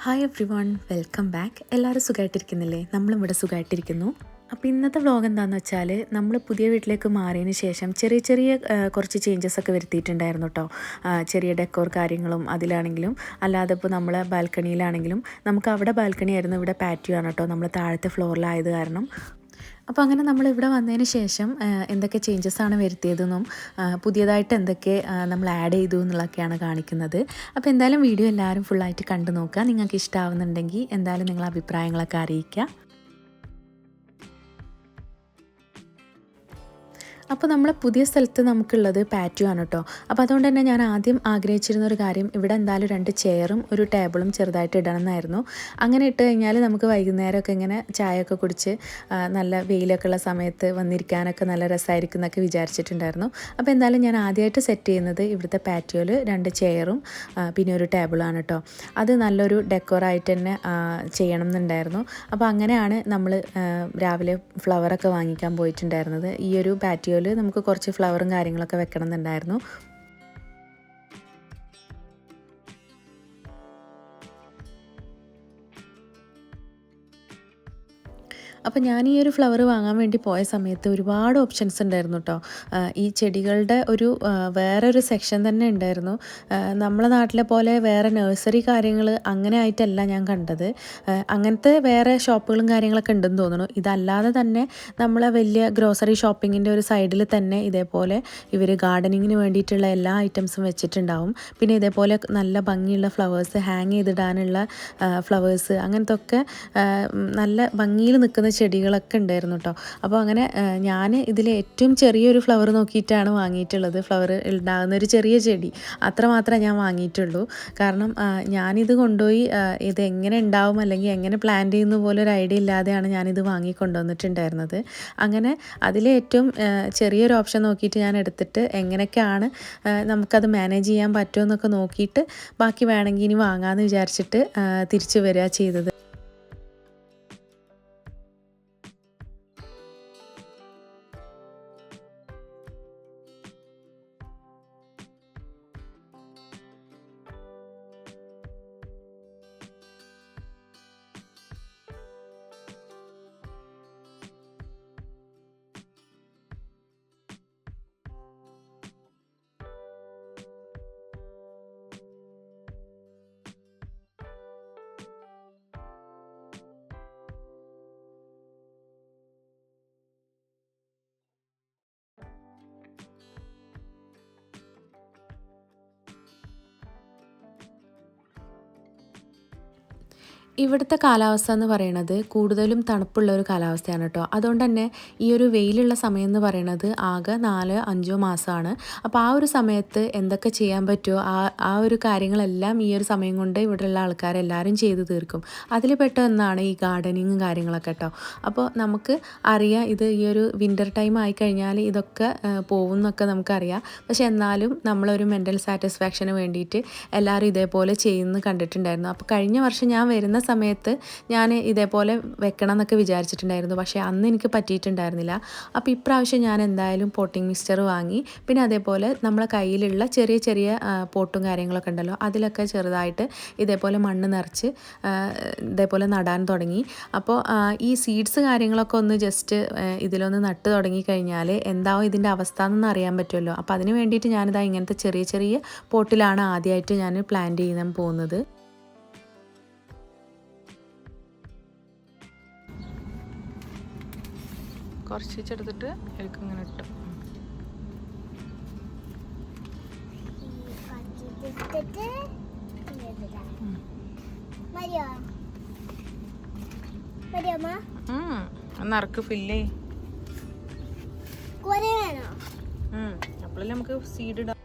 Hi every one, welcome back. എല്ലാവരും സുഖമായിട്ടിരിക്കുന്നില്ലേ? നമ്മളും ഇവിടെ സുഖമായിട്ടിരിക്കുന്നു. അപ്പോൾ ഇന്നത്തെ വ്ളോഗ് എന്താണെന്ന് വെച്ചാൽ നമ്മൾ പുതിയ വീട്ടിലേക്ക് മാറിയതിന് ശേഷം ചെറിയ ചെറിയ കുറച്ച് ചേഞ്ചസ് ഒക്കെ വരുത്തിയിട്ടുണ്ടായിരുന്നു കേട്ടോ. ചെറിയ ഡെക്കോർ കാര്യങ്ങളും അതിലാണെങ്കിലും അല്ലാതെ ഇപ്പോൾ നമ്മൾ ബാൽക്കണിയിലാണെങ്കിലും നമുക്ക് അവിടെ ബാൽക്കണി ആയിരുന്നു, ഇവിടെ പാറ്റിയോ ആണ് കേട്ടോ, നമ്മൾ താഴത്തെ ഫ്ലോറിലായത് കാരണം. അപ്പോൾ അങ്ങനെ നമ്മളിവിടെ വന്നതിന് ശേഷം എന്തൊക്കെ ചേഞ്ചസാണ് വരുത്തിയതെന്നും പുതിയതായിട്ട് എന്തൊക്കെ നമ്മൾ ആഡ് ചെയ്തു എന്നുള്ളതൊക്കെയാണ് കാണിക്കുന്നത്. അപ്പോൾ എന്തായാലും വീഡിയോ എല്ലാവരും ഫുള്ളായിട്ട് കണ്ടു നോക്കുക. നിങ്ങൾക്ക് ഇഷ്ടമാവുന്നുണ്ടെങ്കിൽ എന്തായാലും നിങ്ങളുടെ അഭിപ്രായങ്ങളൊക്കെ അറിയിക്കുക. അപ്പോൾ നമ്മളെ പുതിയ സ്ഥലത്ത് നമുക്കുള്ളത് പാറ്റിയോ ആണ് കേട്ടോ. അപ്പോൾ അതുകൊണ്ട് തന്നെ ഞാൻ ആദ്യം ആഗ്രഹിച്ചിരുന്നൊരു കാര്യം, ഇവിടെ എന്തായാലും 2 ചെയറും ഒരു ടേബിളും ചെറുതായിട്ട് ഇടണം എന്നായിരുന്നു. അങ്ങനെ ഇട്ട് കഴിഞ്ഞാൽ നമുക്ക് വൈകുന്നേരമൊക്കെ ഇങ്ങനെ ചായയൊക്കെ കുടിച്ച് നല്ല വെയിലൊക്കെ ഉള്ള സമയത്ത് വന്നിരിക്കാനൊക്കെ നല്ല രസമായിരിക്കും എന്നൊക്കെ വിചാരിച്ചിട്ടുണ്ടായിരുന്നു. അപ്പോൾ എന്തായാലും ഞാൻ ആദ്യമായിട്ട് സെറ്റ് ചെയ്യുന്നത് ഇവിടുത്തെ പാറ്റിയോയിൽ 2 ചെയറും പിന്നെ ഒരു ടേബിളാണ് കേട്ടോ. അത് നല്ലൊരു ഡെക്കോറായിട്ട് തന്നെ ചെയ്യണം എന്നുണ്ടായിരുന്നു. അപ്പോൾ അങ്ങനെയാണ് നമ്മൾ രാവിലെ ഫ്ലവറൊക്കെ വാങ്ങിക്കാൻ പോയിട്ടുണ്ടായിരുന്നത്. ഈ ഒരു പാറ്റിയോ നമുക്ക് കുറച്ച് ഫ്ലവറും കാര്യങ്ങളൊക്കെ വെക്കണം എന്നുണ്ടായിരുന്നു. അപ്പോൾ ഞാൻ ഈ ഒരു ഫ്ലവർ വാങ്ങാൻ വേണ്ടി പോയ സമയത്ത് ഒരുപാട് ഓപ്ഷൻസ് ഉണ്ടായിരുന്നു കേട്ടോ. ഈ ചെടികളുടെ ഒരു വേറൊരു സെക്ഷൻ തന്നെ ഉണ്ടായിരുന്നു. നമ്മളെ നാട്ടിലെ പോലെ വേറെ നഴ്സറി കാര്യങ്ങൾ അങ്ങനെ ആയിട്ടല്ല ഞാൻ കണ്ടത്. അങ്ങനത്തെ വേറെ ഷോപ്പുകളും കാര്യങ്ങളൊക്കെ ഉണ്ടെന്ന് തോന്നുന്നു. ഇതല്ലാതെ തന്നെ നമ്മളെ വലിയ ഗ്രോസറി ഷോപ്പിങ്ങിൻ്റെ ഒരു സൈഡിൽ തന്നെ ഇതേപോലെ ഇവർ ഗാർഡനിങ്ങിന് വേണ്ടിയിട്ടുള്ള എല്ലാ ഐറ്റംസും വെച്ചിട്ടുണ്ടാവും. പിന്നെ ഇതേപോലെ നല്ല ഭംഗിയുള്ള ഫ്ലവേഴ്സ്, ഹാങ് ചെയ്തിടാനുള്ള ഫ്ലവേഴ്സ്, അങ്ങനത്തെ ഒക്കെ നല്ല ഭംഗിയിൽ നിൽക്കുന്ന ചെടികളൊക്കെ ഉണ്ടായിരുന്നു കേട്ടോ. അപ്പോൾ അങ്ങനെ ഞാൻ ഇതിൽ ഏറ്റവും ചെറിയൊരു ഫ്ലവർ നോക്കിയിട്ടാണ് വാങ്ങിയിട്ടുള്ളത്. ഫ്ലവർ ഉണ്ടാകുന്ന ഒരു ചെറിയ ചെടി അത്രമാത്രമേ ഞാൻ വാങ്ങിയിട്ടുള്ളൂ. കാരണം ഞാനിത് കൊണ്ടുപോയി ഇത് എങ്ങനെ ഉണ്ടാവും അല്ലെങ്കിൽ എങ്ങനെ പ്ലാന്റ് ചെയ്യുന്ന പോലെ ഒരു ഐഡിയ ഇല്ലാതെയാണ് ഞാനിത് വാങ്ങിക്കൊണ്ടുവന്നിട്ടുണ്ടായിരുന്നത്. അങ്ങനെ അതിലെ ഏറ്റവും ചെറിയൊരു ഓപ്ഷൻ നോക്കിയിട്ട് ഞാൻ എടുത്തിട്ട് എങ്ങനെയൊക്കെയാണ് നമുക്കത് മാനേജ് ചെയ്യാൻ പറ്റുമോ എന്നൊക്കെ നോക്കിയിട്ട് ബാക്കി വേണമെങ്കിൽ ഇനി വാങ്ങാമെന്ന് വിചാരിച്ചിട്ട് തിരിച്ചു വരിക ചെയ്തത്. ഇവിടുത്തെ കാലാവസ്ഥ എന്ന് പറയുന്നത് കൂടുതലും തണുപ്പുള്ള ഒരു കാലാവസ്ഥയാണ് കേട്ടോ. അതുകൊണ്ട് തന്നെ ഈ ഒരു വെയിലുള്ള സമയം എന്ന് പറയുന്നത് ആകെ 4-5 മാസമാണ്. അപ്പോൾ ആ ഒരു സമയത്ത് എന്തൊക്കെ ചെയ്യാൻ പറ്റുമോ ആ ഒരു കാര്യങ്ങളെല്ലാം ഈ ഒരു സമയം കൊണ്ട് ഇവിടെയുള്ള ആൾക്കാരെല്ലാവരും ചെയ്തു തീർക്കും. അതിൽ പെട്ട ഒന്നാണ് ഈ ഗാർഡനിങ്ങും കാര്യങ്ങളൊക്കെ കേട്ടോ. അപ്പോൾ നമുക്ക് അറിയാം ഇത് ഈ ഒരു വിൻ്റർ ടൈം ആയിക്കഴിഞ്ഞാൽ ഇതൊക്കെ പോകും എന്നൊക്കെ നമുക്കറിയാം. പക്ഷെ എന്നാലും നമ്മളൊരു മെൻ്റൽ സാറ്റിസ്ഫാക്ഷന് വേണ്ടിയിട്ട് എല്ലാവരും ഇതേപോലെ ചെയ്യുന്നത് കണ്ടിട്ടുണ്ടായിരുന്നു. അപ്പോൾ കഴിഞ്ഞ വർഷം ഞാൻ വരുന്ന സമയത്ത് ഞാൻ ഇതേപോലെ വെക്കണം എന്നൊക്കെ വിചാരിച്ചിട്ടുണ്ടായിരുന്നു. പക്ഷേ അന്ന് എനിക്ക് പറ്റിയിട്ടുണ്ടായിരുന്നില്ല. അപ്പോൾ ഇപ്രാവശ്യം ഞാൻ എന്തായാലും പോട്ടിംഗ് മിക്സ്ചർ വാങ്ങി. പിന്നെ അതേപോലെ നമ്മളെ കയ്യിലുള്ള ചെറിയ ചെറിയ പോട്ടും കാര്യങ്ങളൊക്കെ ഉണ്ടല്ലോ, അതിലൊക്കെ ചെറുതായിട്ട് ഇതേപോലെ മണ്ണ് നിറച്ച് ഇതേപോലെ നടാൻ തുടങ്ങി. അപ്പോൾ ഈ സീഡ്സ് കാര്യങ്ങളൊക്കെ ഒന്ന് ജസ്റ്റ് ഇതിലൊന്ന് നട്ട് തുടങ്ങിക്കഴിഞ്ഞാൽ എന്താവും ഇതിൻ്റെ അവസ്ഥ എന്നൊന്നും അറിയാൻ പറ്റുമല്ലോ. അപ്പോൾ അതിന് വേണ്ടിയിട്ട് ഞാനിതാ ഇങ്ങനത്തെ ചെറിയ ചെറിയ പോട്ടിലാണ് ആദ്യമായിട്ട് ഞാൻ പ്ലാന്റ് ചെയ്യാൻ പോകുന്നത്. കുറച്ച് ചെറുതിട്ട് എനിക്ക് ഇങ്ങനെ ഇട്ടു. നറുക്ക് ഫില്ലേ അപ്പോഴല്ലേ നമുക്ക് സീഡ് ഇടാം.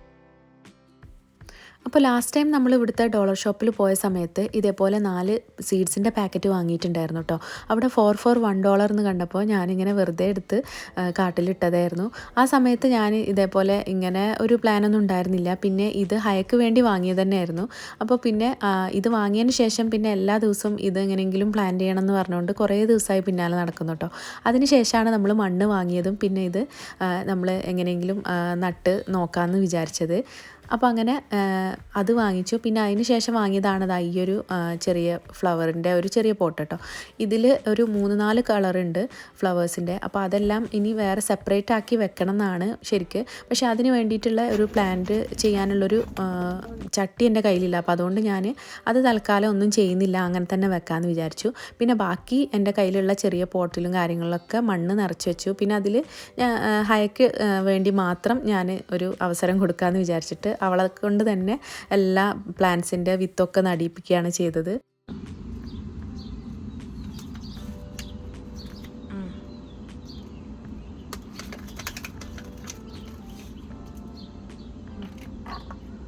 അപ്പോൾ ലാസ്റ്റ് ടൈം നമ്മൾ ഇവിടുത്തെ ഡോളർ ഷോപ്പിൽ പോയ സമയത്ത് ഇതേപോലെ 4 സീഡ്സിൻ്റെ പാക്കറ്റ് വാങ്ങിയിട്ടുണ്ടായിരുന്നു കേട്ടോ. അവിടെ 4 for $1 എന്ന് കണ്ടപ്പോൾ ഞാനിങ്ങനെ വെറുതെ എടുത്ത് കാട്ടിലിട്ടതായിരുന്നു. ആ സമയത്ത് ഞാൻ ഇതേപോലെ ഇങ്ങനെ ഒരു പ്ലാനൊന്നും ഉണ്ടായിരുന്നില്ല. പിന്നെ ഇത് ഹയക്ക് വേണ്ടി വാങ്ങിയത് തന്നെയായിരുന്നു. അപ്പോൾ പിന്നെ ഇത് വാങ്ങിയതിന് ശേഷം പിന്നെ എല്ലാ ദിവസവും ഇത് എങ്ങനെയെങ്കിലും പ്ലാൻ ചെയ്യണം എന്ന് പറഞ്ഞുകൊണ്ട് കുറേ ദിവസമായി പിന്നാലെ നടക്കുന്നു കേട്ടോ. അതിന് ശേഷമാണ് നമ്മൾ മണ്ണ് വാങ്ങിയതും പിന്നെ ഇത് നമ്മൾ എങ്ങനെയെങ്കിലും നട്ട് നോക്കാമെന്ന് വിചാരിച്ചത്. അപ്പോൾ അങ്ങനെ അത് വാങ്ങിച്ചു. പിന്നെ അതിന് ശേഷം വാങ്ങിയതാണ് ഈ ഒരു ചെറിയ ഫ്ലവറിൻ്റെ ഒരു ചെറിയ പോട്ട് കേട്ടോ. ഇതിൽ ഒരു 3-4 കളറുണ്ട് ഫ്ലവേഴ്സിൻ്റെ. അപ്പോൾ അതെല്ലാം ഇനി വേറെ സെപ്പറേറ്റ് ആക്കി വെക്കണം എന്നാണ് ശരിക്ക്. പക്ഷേ അതിന് വേണ്ടിയിട്ടുള്ള ഒരു പ്ലാന്റ് ചെയ്യാനുള്ളൊരു ചട്ടി എൻ്റെ കയ്യിലില്ല. അപ്പോൾ അതുകൊണ്ട് ഞാൻ അത് തൽക്കാലം ഒന്നും ചെയ്യുന്നില്ല, അങ്ങനെ തന്നെ വെക്കാമെന്ന് വിചാരിച്ചു. പിന്നെ ബാക്കി എൻ്റെ കയ്യിലുള്ള ചെറിയ പോട്ടിലും കാര്യങ്ങളിലൊക്കെ മണ്ണ് നിറച്ച് വെച്ചു. പിന്നെ അതിൽ ഹയക്ക് വേണ്ടി മാത്രം ഞാൻ ഒരു അവസരം കൊടുക്കാമെന്ന് വിചാരിച്ചിട്ട് അവളെ കൊണ്ട് തന്നെ എല്ലാ പ്ലാന്റ്സിൻ്റെ വിത്തൊക്കെ നടിയിപ്പിക്കുകയാണ് ചെയ്തത്.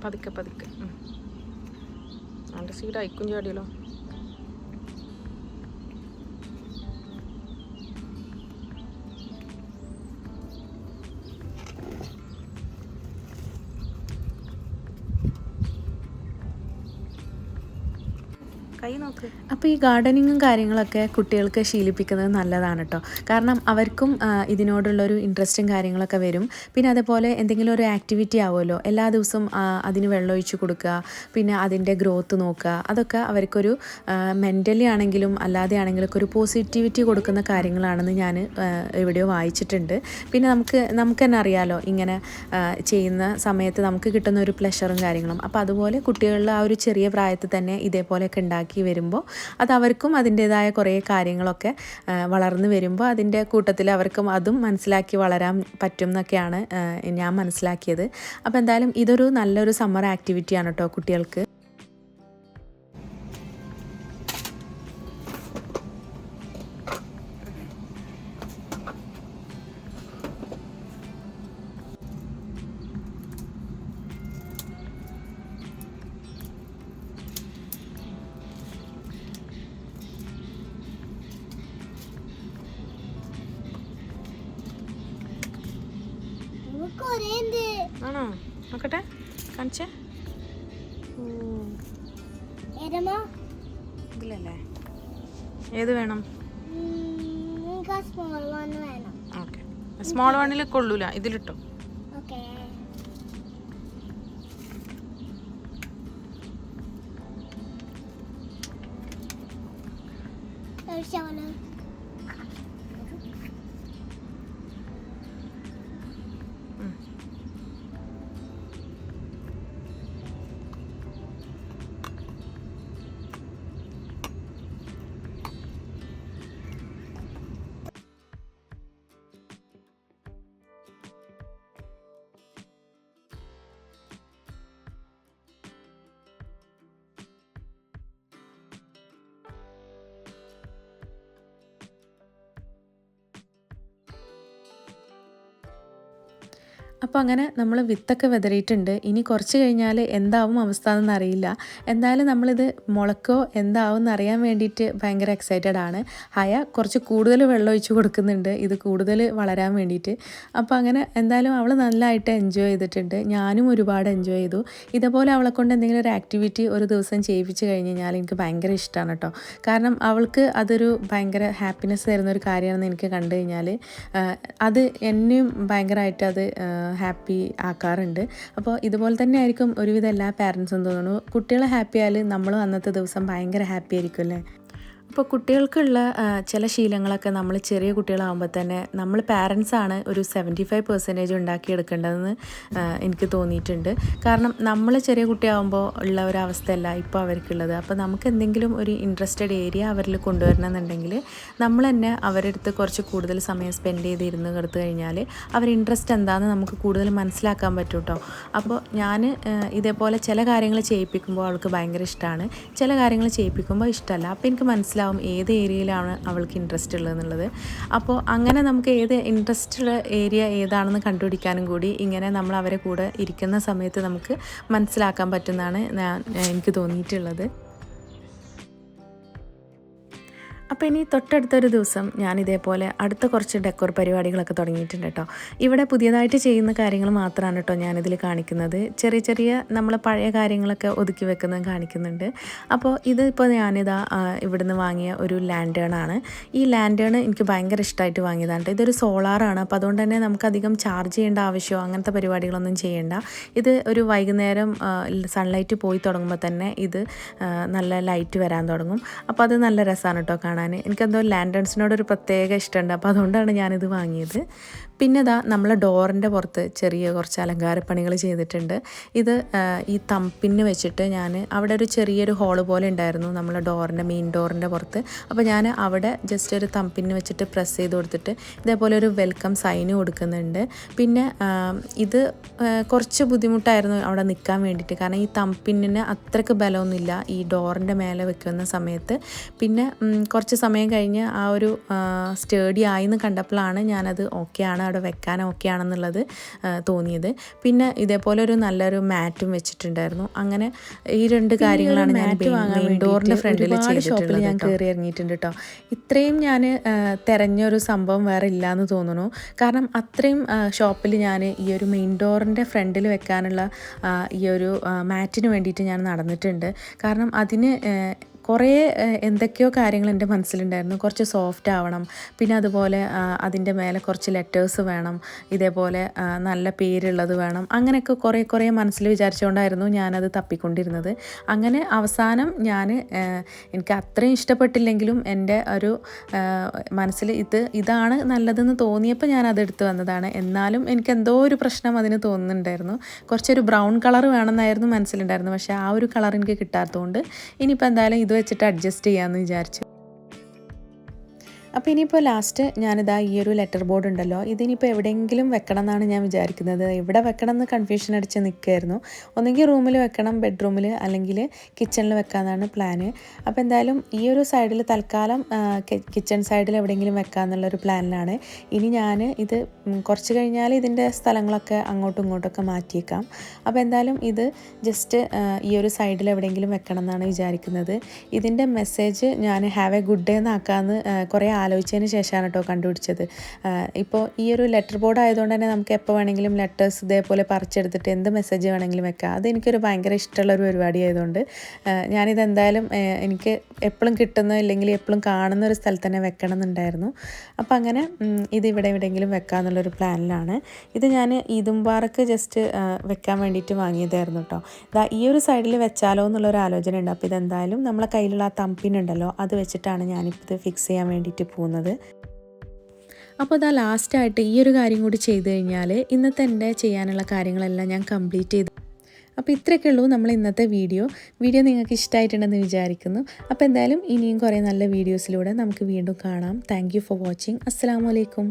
പതുക്കെ പതുക്കെ നല്ല സീഡ് അയക്കും ചാടിയല്ലോ. കൈ നോക്ക്. അപ്പോൾ ഈ ഗാർഡനിങ്ങും കാര്യങ്ങളൊക്കെ കുട്ടികൾക്ക് ശീലിപ്പിക്കുന്നത് നല്ലതാണ് കേട്ടോ. കാരണം അവർക്കും ഇതിനോടുള്ളൊരു ഇൻട്രസ്റ്റും കാര്യങ്ങളൊക്കെ വരും. പിന്നെ അതേപോലെ എന്തെങ്കിലും ഒരു ആക്ടിവിറ്റി ആവുമല്ലോ, എല്ലാ ദിവസവും അതിന് വെള്ളമൊഴിച്ച് കൊടുക്കുക, പിന്നെ അതിൻ്റെ ഗ്രോത്ത് നോക്കുക, അതൊക്കെ അവർക്കൊരു മെൻ്റലി ആണെങ്കിലും അല്ലാതെ ആണെങ്കിലും ഒക്കെ ഒരു പോസിറ്റിവിറ്റി കൊടുക്കുന്ന കാര്യങ്ങളാണെന്ന് ഞാൻ എവിടെയോ വായിച്ചിട്ടുണ്ട്. പിന്നെ നമുക്ക് തന്നെ അറിയാമല്ലോ, ഇങ്ങനെ ചെയ്യുന്ന സമയത്ത് നമുക്ക് കിട്ടുന്ന ഒരു പ്ലഷറും കാര്യങ്ങളും. അപ്പോൾ അതുപോലെ കുട്ടികളിൽ ആ ഒരു ചെറിയ പ്രായത്തിൽ തന്നെ ഇതേപോലെയൊക്കെ ഉണ്ടാക്കി വരുമ്പോൾ അത് അവർക്കും അതിൻ്റേതായ കുറേ കാര്യങ്ങളൊക്കെ വളർന്നു വരുമ്പോൾ അതിൻ്റെ കൂട്ടത്തിൽ അവർക്കും അതും മനസ്സിലാക്കി വളരാൻ പറ്റും എന്നൊക്കെയാണ് ഞാൻ മനസ്സിലാക്കിയത്. അപ്പോൾ എന്തായാലും ഇതൊരു നല്ലൊരു സമ്മർ ആക്ടിവിറ്റിയാണ് കേട്ടോ കുട്ടികൾക്ക്. ആണോ? നോക്കട്ടെ, കാണിച്ചേ. ഇതിലല്ലേ? ഏത് വേണം? ഓക്കെ, സ്മോൾ വണ്ണിൽ കൊള്ളൂല, ഇതിലിട്ടോ. അപ്പോൾ അങ്ങനെ നമ്മൾ വിത്തൊക്കെ വിതറിയിട്ടുണ്ട്. ഇനി കുറച്ച് കഴിഞ്ഞാൽ എന്താവും അവസ്ഥ എന്നറിയില്ല. എന്തായാലും നമ്മളിത് മുളക്കോ എന്താവും എന്നറിയാൻ വേണ്ടിയിട്ട് ഭയങ്കര എക്സൈറ്റഡ് ആണ്. ഹയ കുറച്ച് കൂടുതൽ വെള്ളം ഒഴിച്ച് കൊടുക്കുന്നുണ്ട് ഇത് കൂടുതൽ വളരാൻ വേണ്ടിയിട്ട്. അപ്പോൾ അങ്ങനെ എന്തായാലും അവൾ നല്ലതായിട്ട് എൻജോയ് ചെയ്തിട്ടുണ്ട്. ഞാനും ഒരുപാട് എൻജോയ് ചെയ്തു. ഇതേപോലെ അവളെ കൊണ്ട് എന്തെങ്കിലും ഒരു ആക്ടിവിറ്റി ഒരു ദിവസം ചെയ്യിപ്പിച്ച് കഴിഞ്ഞ് കഴിഞ്ഞാൽ എനിക്ക് ഭയങ്കര ഇഷ്ടമാണ് കേട്ടോ. കാരണം അവൾക്ക് അതൊരു ഭയങ്കര ഹാപ്പിനെസ് തരുന്ന ഒരു കാര്യമാണെന്ന് എനിക്ക് കണ്ടു കഴിഞ്ഞാൽ അത് എന്നെയും ഭയങ്കരമായിട്ട് അത് ഹാപ്പി ആക്കാറുണ്ട്. അപ്പോൾ ഇതുപോലെ തന്നെ ആയിരിക്കും ഒരുവിധം എല്ലാ പാരൻസും തോന്നുന്നു. കുട്ടികളെ ഹാപ്പി ആയാൽ നമ്മളും അന്നത്തെ ദിവസം ഭയങ്കര ഹാപ്പി ആയിരിക്കും അല്ലേ. അപ്പോൾ കുട്ടികൾക്കുള്ള ചില ശീലങ്ങളൊക്കെ നമ്മൾ ചെറിയ കുട്ടികളാകുമ്പോൾ തന്നെ നമ്മൾ പാരൻസാണ് ഒരു 75% ഉണ്ടാക്കിയെടുക്കേണ്ടതെന്ന് എനിക്ക് തോന്നിയിട്ടുണ്ട്. കാരണം നമ്മൾ ചെറിയ കുട്ടിയാകുമ്പോൾ ഉള്ള ഒരവസ്ഥയല്ല ഇപ്പോൾ അവർക്കുള്ളത്. അപ്പോൾ നമുക്ക് എന്തെങ്കിലും ഒരു ഇൻട്രസ്റ്റഡ് ഏരിയ അവരിൽ കൊണ്ടുവരണമെന്നുണ്ടെങ്കിൽ നമ്മൾ തന്നെ അവരുടെ അടുത്ത് കുറച്ച് കൂടുതൽ സമയം സ്പെൻഡ് ചെയ്ത് ഇരുന്ന് കൊടുത്തു കഴിഞ്ഞാൽ അവർ ഇൻട്രസ്റ്റ് എന്താണെന്ന് നമുക്ക് കൂടുതൽ മനസ്സിലാക്കാൻ പറ്റും കേട്ടോ. അപ്പോൾ ഞാൻ ഇതേപോലെ ചില കാര്യങ്ങൾ ചെയ്യിപ്പിക്കുമ്പോൾ അവൾക്ക് ഭയങ്കര ഇഷ്ടമാണ്, ചില കാര്യങ്ങൾ ചെയ്യിപ്പിക്കുമ്പോൾ ഇഷ്ടമല്ല. അപ്പോൾ എനിക്ക് മനസ്സിലാവും ഏത് ഏരിയയിലാണ് അവൾക്ക് ഇൻട്രസ്റ്റ് ഉള്ളതെന്നുള്ളത്. അപ്പോൾ അങ്ങനെ നമുക്ക് ഏത് ഇൻട്രസ്റ്റുള്ള ഏരിയ ഏതാണെന്ന് കണ്ടുപിടിക്കാനും കൂടി ഇങ്ങനെ നമ്മൾ അവരെ കൂടെ ഇരിക്കുന്ന സമയത്ത് നമുക്ക് മനസ്സിലാക്കാൻ പറ്റുന്നതാണ് എനിക്ക് തോന്നിയിട്ടുള്ളത്. അപ്പോൾ ഇനി തൊട്ടടുത്തൊരു ദിവസം ഞാൻ ഇതേപോലെ അടുത്ത കുറച്ച് ഡെക്കോർ പരിപാടികളൊക്കെ തുടങ്ങിയിട്ടുണ്ട് കേട്ടോ. ഇവിടെ പുതിയതായിട്ട് ചെയ്യുന്ന കാര്യങ്ങൾ മാത്രമാണ് കേട്ടോ ഞാനിതിൽ കാണിക്കുന്നത്. ചെറിയ ചെറിയ നമ്മൾ പഴയ കാര്യങ്ങളൊക്കെ ഒതുക്കി വെക്കുന്നത് കാണിക്കുന്നുണ്ട്. അപ്പോൾ ഇതിപ്പോൾ ഞാനിതാ ഇവിടുന്ന് വാങ്ങിയ ഒരു ലാൻഡേണാണ്. ഈ ലാൻഡേൺ എനിക്ക് ഭയങ്കര ഇഷ്ടമായിട്ട് വാങ്ങിയതാണ് കേട്ടോ. ഇതൊരു സോളാറാണ്. അപ്പോൾ അതുകൊണ്ട് തന്നെ നമുക്കധികം ചാർജ് ചെയ്യേണ്ട ആവശ്യമോ അങ്ങനത്തെ പരിപാടികളൊന്നും ചെയ്യേണ്ട. ഇത് ഒരു വൈകുന്നേരം സൺലൈറ്റ് പോയി തുടങ്ങുമ്പോൾ തന്നെ ഇത് നല്ല ലൈറ്റ് വരാൻ തുടങ്ങും. അപ്പോൾ അത് നല്ല രസമാണ് കേട്ടോ കാണാൻ. എനിക്കെന്തോ ലാൻഡേൺസിനോടൊരു പ്രത്യേക ഇഷ്ടമുണ്ട്. അപ്പോൾ അതുകൊണ്ടാണ് ഞാനിത് വാങ്ങിയത്. പിന്നെ ഇതാ നമ്മളെ ഡോറിൻ്റെ പുറത്ത് ചെറിയ കുറച്ച് അലങ്കാരപ്പണികൾ ചെയ്തിട്ടുണ്ട്. ഇത് ഈ തമ്പിന് വെച്ചിട്ട് ഞാൻ അവിടെ ഒരു ചെറിയൊരു ഹോള് പോലെ ഉണ്ടായിരുന്നു നമ്മളെ ഡോറിൻ്റെ മെയിൻ ഡോറിൻ്റെ പുറത്ത്. അപ്പോൾ ഞാൻ അവിടെ ജസ്റ്റ് ഒരു തമ്പിന് വെച്ചിട്ട് പ്രസ് ചെയ്ത് കൊടുത്തിട്ട് ഇതേപോലെ ഒരു വെൽക്കം സൈന് കൊടുക്കുന്നുണ്ട്. പിന്നെ ഇത് കുറച്ച് ബുദ്ധിമുട്ടായിരുന്നു അവിടെ നിൽക്കാൻ വേണ്ടിയിട്ട്. കാരണം ഈ തമ്പിന് അത്രയ്ക്ക് ബലമൊന്നുമില്ല ഈ ഡോറിൻ്റെ മേലെ വെക്കുന്ന സമയത്ത്. പിന്നെ കുറച്ച് സമയം കഴിഞ്ഞ് ആ ഒരു സ്റ്റേഡി ആയിന്ന് കണ്ടപ്പോഴാണ് ഞാനത് ഓക്കെ ആണ്, അവിടെ വെക്കാൻ ഓക്കെ ആണെന്നുള്ളത് തോന്നിയത്. പിന്നെ ഇതേപോലെ ഒരു നല്ലൊരു മാറ്റും വെച്ചിട്ടുണ്ടായിരുന്നു. അങ്ങനെ ഈ രണ്ട് കാര്യങ്ങളാണ് ഞാൻ മെയിൻ ഡോറിൻ്റെ ഫ്രണ്ടിൽ ചെയ്തിട്ടുള്ളത്. ഞാൻ കയറി ഇറങ്ങിയിട്ടുണ്ട് കേട്ടോ. ഇത്രയും ഞാൻ തിരഞ്ഞൊരു സംഭവം വേറെ ഇല്ലയെന്ന് തോന്നുന്നു. കാരണം അത്രയും ഷോപ്പിൽ ഞാൻ ഈ ഒരു മെയിൻ ഡോറിൻ്റെ ഫ്രണ്ടിൽ വെക്കാനുള്ള ഈ ഒരു മാറ്റിന് വേണ്ടിയിട്ട് ഞാൻ നടന്നിട്ടുണ്ട്. കാരണം അതിന് കുറേ എന്തൊക്കെയോ കാര്യങ്ങൾ എൻ്റെ മനസ്സിലുണ്ടായിരുന്നു. കുറച്ച് സോഫ്റ്റ് ആവണം, പിന്നെ അതുപോലെ അതിൻ്റെ മേലെ കുറച്ച് ലെറ്റേഴ്സ് വേണം, ഇതേപോലെ നല്ല പേരുള്ളത് വേണം, അങ്ങനെയൊക്കെ കുറേ മനസ്സിൽ വിചാരിച്ചുകൊണ്ടായിരുന്നു ഞാനത് തപ്പിക്കൊണ്ടിരുന്നത്. അങ്ങനെ അവസാനം എനിക്ക് അത്രയും ഇഷ്ടപ്പെട്ടില്ലെങ്കിലും എൻ്റെ ഒരു മനസ്സിൽ ഇതാണ് നല്ലതെന്ന് തോന്നിയപ്പോൾ ഞാനത് എടുത്ത് വന്നതാണ്. എന്നാലും എനിക്ക് എന്തോ ഒരു പ്രശ്നം അതിന് തോന്നുന്നുണ്ടായിരുന്നു. കുറച്ചൊരു ബ്രൗൺ കളർ വേണമെന്നായിരുന്നു മനസ്സിലുണ്ടായിരുന്നു. പക്ഷേ ആ ഒരു കളർ എനിക്ക് കിട്ടാത്തതുകൊണ്ട് ഇനിയിപ്പോൾ എന്തായാലും ഇത് വെച്ചിട്ട് അഡ്ജസ്റ്റ് ചെയ്യാമെന്ന് വിചാരിച്ചു. അപ്പോൾ ഇനിയിപ്പോൾ ലാസ്റ്റ് ഞാനിതാ ഈ ഒരു ലെറ്റർ ബോർഡ് ഉണ്ടല്ലോ, ഇതിനിപ്പോൾ എവിടെയെങ്കിലും വെക്കണം എന്നാണ് ഞാൻ വിചാരിക്കുന്നത്. എവിടെ വെക്കണം എന്ന് കൺഫ്യൂഷൻ അടിച്ച് നിൽക്കുമായിരുന്നു. ഒന്നെങ്കിൽ റൂമിൽ വെക്കണം, ബെഡ്റൂമിൽ, അല്ലെങ്കിൽ കിച്ചണിൽ വെക്കാമെന്നാണ് പ്ലാന്. അപ്പോൾ എന്തായാലും ഈ ഒരു സൈഡിൽ തൽക്കാലം കിച്ചൺ സൈഡിൽ എവിടെയെങ്കിലും വെക്കാമെന്നുള്ളൊരു പ്ലാനിലാണ്. ഇനി ഞാൻ ഇത് കുറച്ച് കഴിഞ്ഞാൽ ഇതിൻ്റെ സ്ഥലങ്ങളൊക്കെ അങ്ങോട്ടും ഇങ്ങോട്ടൊക്കെ മാറ്റിയേക്കാം. അപ്പോൾ എന്തായാലും ഇത് ജസ്റ്റ് ഈ ഒരു സൈഡിൽ എവിടെയെങ്കിലും വെക്കണം എന്നാണ് വിചാരിക്കുന്നത്. ഇതിൻ്റെ മെസ്സേജ് ഞാൻ ഹാവ് എ ഗുഡ് ഡേ എന്നാക്കാമെന്ന് കുറേ ആലോചിച്ചതിന് ശേഷമാണ് കേട്ടോ കണ്ടുപിടിച്ചത്. ഇപ്പോൾ ഈ ഒരു ലെറ്റർ ബോർഡ് ആയതുകൊണ്ട് തന്നെ നമുക്ക് എപ്പോൾ വേണമെങ്കിലും ലെറ്റേഴ്സ് ഇതേപോലെ പറിച്ചെടുത്തിട്ട് എന്ത് മെസ്സേജ് വേണമെങ്കിലും വെക്കാം. അതെനിക്കൊരു ഭയങ്കര ഇഷ്ടമുള്ളൊരു പരിപാടി ആയതുകൊണ്ട് ഞാനിതെന്തായാലും എനിക്ക് എപ്പോഴും കിട്ടുന്ന ഇല്ലെങ്കിൽ എപ്പോഴും കാണുന്ന ഒരു സ്ഥലത്ത് തന്നെ വെക്കണം എന്നുണ്ടായിരുന്നു. അപ്പോൾ അങ്ങനെ ഇതിവിടെ എവിടെയെങ്കിലും വെക്കാമെന്നുള്ളൊരു പ്ലാനിലാണ്. ഇത് ഞാൻ ഈദുംബാറക്ക് ജസ്റ്റ് വെക്കാൻ വേണ്ടിയിട്ട് വാങ്ങിയതായിരുന്നു കേട്ടോ. ഈ ഒരു സൈഡിൽ വെച്ചാലോ എന്നുള്ളൊരു ആലോചന ഉണ്ട്. അപ്പോൾ ഇതെന്തായാലും നമ്മളെ കയ്യിലുള്ള ആ തമ്പിനുണ്ടല്ലോ അത് വെച്ചിട്ടാണ് ഞാനിപ്പോൾ ഇത് ഫിക്സ് ചെയ്യാൻ വേണ്ടിയിട്ട് പോകുന്നത്. അപ്പോൾ അതാ ലാസ്റ്റായിട്ട് ഈ ഒരു കാര്യം കൂടി ചെയ്ത് കഴിഞ്ഞാൽ ഇന്നത്തെ എൻ്റെ ചെയ്യാനുള്ള കാര്യങ്ങളെല്ലാം ഞാൻ കംപ്ലീറ്റ് ചെയ്തു. അപ്പോൾ ഇത്രയൊക്കെ ഉള്ളൂ നമ്മൾ ഇന്നത്തെ വീഡിയോ നിങ്ങൾക്ക് ഇഷ്ടമായിട്ടുണ്ടെന്ന് വിചാരിക്കുന്നു. അപ്പോൾ എന്തായാലും ഇനിയും കുറേ നല്ല വീഡിയോസിലൂടെ നമുക്ക് വീണ്ടും കാണാം. Thank you for watching. അസ്സലാമു അലൈക്കും.